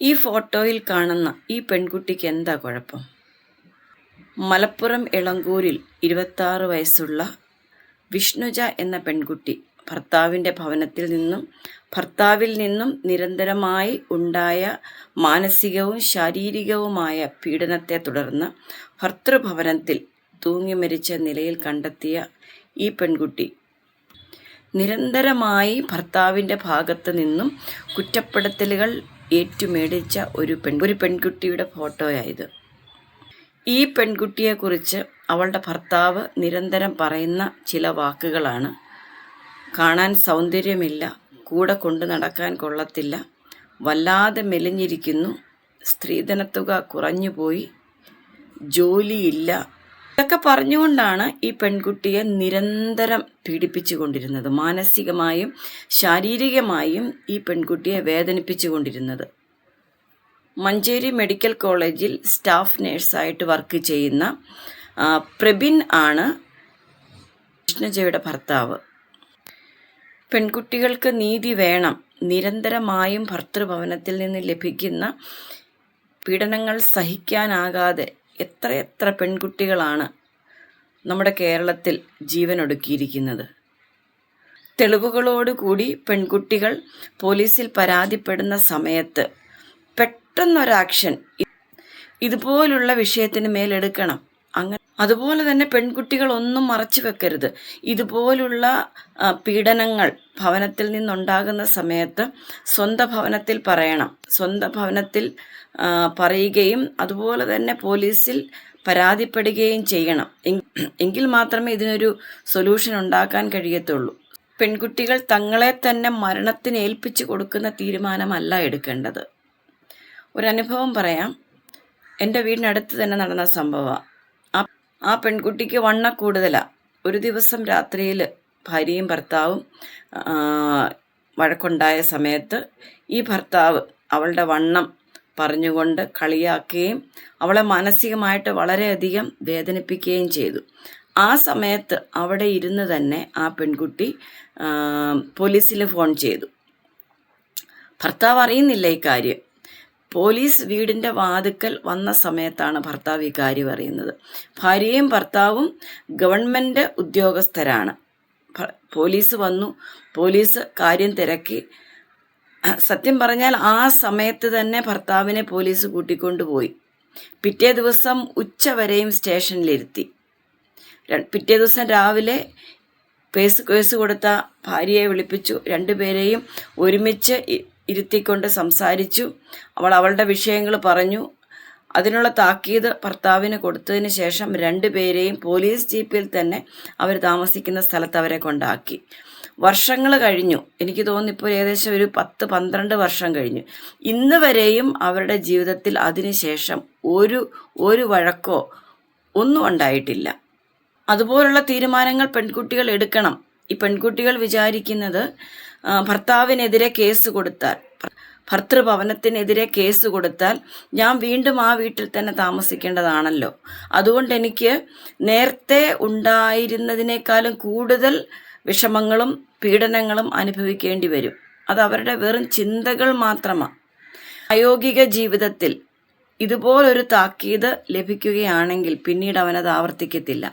ഈ ഫോട്ടോയിൽ കാണുന്ന ഈ പെൺകുട്ടിക്ക് എന്താ കുഴപ്പം? മലപ്പുറം ഇളങ്കൂരിൽ 26 വയസ്സുള്ള വിഷ്ണുജ എന്ന പെൺകുട്ടി ഭർത്താവിൽ നിന്നും നിരന്തരമായി ഉണ്ടായ മാനസികവും ശാരീരികവുമായ പീഡനത്തെ തുടർന്ന് ഭർതൃഭവനത്തിൽ തൂങ്ങി മരിച്ച നിലയിൽ കണ്ടെത്തിയ ഈ പെൺകുട്ടി നിരന്തരമായി ഭർത്താവിൻ്റെ ഭാഗത്ത് നിന്നും കുറ്റപ്പെടുത്തലുകൾ ഏറ്റുമേടിച്ച ഒരു പെൺകുട്ടിയുടെ ഫോട്ടോയായത്. ഈ പെൺകുട്ടിയെക്കുറിച്ച് അവളുടെ ഭർത്താവ് നിരന്തരം പറയുന്ന ചില വാക്കുകളാണ്: കാണാൻ സൗന്ദര്യമില്ല, കൂടെ കൊണ്ടു നടക്കാൻ കൊള്ളത്തില്ല, വല്ലാതെ മെലിഞ്ഞിരിക്കുന്നു, സ്ത്രീധനത്തുക കുറഞ്ഞുപോയി, ജോലിയില്ല. ഇതൊക്കെ പറഞ്ഞുകൊണ്ടാണ് ഈ പെൺകുട്ടിയെ നിരന്തരം പീഡിപ്പിച്ചു കൊണ്ടിരുന്നത്. മാനസികമായും ശാരീരികമായും ഈ പെൺകുട്ടിയെ വേദനിപ്പിച്ചു കൊണ്ടിരുന്നത്. മഞ്ചേരി മെഡിക്കൽ കോളേജിൽ സ്റ്റാഫ് നേഴ്സായിട്ട് വർക്ക് ചെയ്യുന്ന പ്രബിൻ ആണ് വിഷ്ണുജയുടെ ഭർത്താവ്. പെൺകുട്ടികൾക്ക് നീതി വേണം. നിരന്തരമായും ഭർതൃഭവനത്തിൽ നിന്ന് ലഭിക്കുന്ന പീഡനങ്ങൾ സഹിക്കാനാകാതെ എത്രയെത്ര പെൺകുട്ടികളാണ് നമ്മുടെ കേരളത്തിൽ ജീവനൊടുക്കിയിരിക്കുന്നത്. തെളിവുകളോടുകൂടി പെൺകുട്ടികൾ പോലീസിൽ പരാതിപ്പെടുന്ന സമയത്ത് പെട്ടെന്നൊരാക്ഷൻ ഇതുപോലുള്ള വിഷയത്തിന് മേലെടുക്കണം. അതുപോലെ തന്നെ പെൺകുട്ടികൾ ഒന്നും മറച്ചു വെക്കരുത്. ഇതുപോലുള്ള പീഡനങ്ങൾ ഭവനത്തിൽ നിന്നുണ്ടാകുന്ന സമയത്ത് സ്വന്തം ഭവനത്തിൽ പറയണം. സ്വന്തം ഭവനത്തിൽ പറയുകയും അതുപോലെ തന്നെ പോലീസിൽ പരാതിപ്പെടുകയും ചെയ്യണം. എങ്കിൽ മാത്രമേ ഇതിനൊരു സൊല്യൂഷൻ ഉണ്ടാക്കാൻ കഴിയത്തുള്ളൂ. പെൺകുട്ടികൾ തങ്ങളെ തന്നെ മരണത്തിന് ഏൽപ്പിച്ചു കൊടുക്കുന്ന തീരുമാനമല്ല എടുക്കേണ്ടത്. ഒരനുഭവം പറയാം. എൻ്റെ വീടിനടുത്ത് തന്നെ നടന്ന സംഭവമാണ്. ആ പെൺകുട്ടിക്ക് വണ്ണക്കൂടുതലാണ്. ഒരു ദിവസം രാത്രിയിൽ ഭാര്യയും ഭർത്താവും വഴക്കുണ്ടായ സമയത്ത് ഈ ഭർത്താവ് അവളുടെ വണ്ണം പറഞ്ഞുകൊണ്ട് കളിയാക്കുകയും അവളെ മാനസികമായിട്ട് വളരെയധികം വേദനിപ്പിക്കുകയും ചെയ്തു. ആ സമയത്ത് അവിടെ ഇരുന്ന് തന്നെ ആ പെൺകുട്ടി പോലീസിൽ ഫോൺ ചെയ്തു. ഭർത്താവ് അറിയുന്നില്ല ഈ കാര്യം. പോലീസ് വീടിൻ്റെ വാതിക്കൽ വന്ന സമയത്താണ് ഭർത്താവ് ഈ കാര്യം അറിയുന്നത്. ഭാര്യയും ഭർത്താവും ഗവൺമെൻറ് ഉദ്യോഗസ്ഥരാണ്. പോലീസ് വന്നു. പോലീസ് കാര്യം തിരക്കി. സത്യം പറഞ്ഞാൽ ആ സമയത്ത് തന്നെ ഭർത്താവിനെ പോലീസ് കൂട്ടിക്കൊണ്ടുപോയി. പിറ്റേ ദിവസം ഉച്ചവരെയും സ്റ്റേഷനിലിരുത്തി. പിറ്റേ ദിവസം രാവിലെ കേസ് കൊടുത്ത ഭാര്യയെ വിളിപ്പിച്ചു. രണ്ടുപേരെയും ഒരുമിച്ച് ഇരുത്തിക്കൊണ്ട് സംസാരിച്ചു. അവളുടെ വിഷയങ്ങൾ പറഞ്ഞു. അതിനുള്ള താക്കീത് ഭർത്താവിന് കൊടുത്തതിന് ശേഷം രണ്ടുപേരെയും പോലീസ് ജീപ്പിൽ തന്നെ അവർ താമസിക്കുന്ന സ്ഥലത്ത് അവരെ കൊണ്ടാക്കി. വർഷങ്ങൾ കഴിഞ്ഞു. എനിക്ക് തോന്നുന്നു ഇപ്പോൾ ഏകദേശം ഒരു 10-12 വർഷം കഴിഞ്ഞു. ഇന്ന് വരെയും അവരുടെ ജീവിതത്തിൽ അതിനുശേഷം ഒരു വഴക്കോ ഒന്നും ഉണ്ടായിട്ടില്ല. അതുപോലുള്ള തീരുമാനങ്ങൾ പെൺകുട്ടികൾ എടുക്കണം. ഈ പെൺകുട്ടികൾ വിചാരിക്കുന്നത് ഭർത്താവിനെതിരെ കേസ് കൊടുത്താൽ, ഭർതൃഭവനത്തിനെതിരെ കേസ് കൊടുത്താൽ ഞാൻ വീണ്ടും ആ വീട്ടിൽ തന്നെ താമസിക്കേണ്ടതാണല്ലോ. അതുകൊണ്ട് എനിക്ക് നേരത്തെ ഉണ്ടായിരുന്നതിനേക്കാളും കൂടുതൽ വിഷമങ്ങളും പീഡനങ്ങളും അനുഭവിക്കേണ്ടി വരും. അത് അവരുടെ വെറും ചിന്തകൾ മാത്രമാണ്. പ്രായോഗിക ജീവിതത്തിൽ ഇതുപോലൊരു താക്കീത് ലഭിക്കുകയാണെങ്കിൽ പിന്നീട് അവനത് ആവർത്തിക്കത്തില്ല.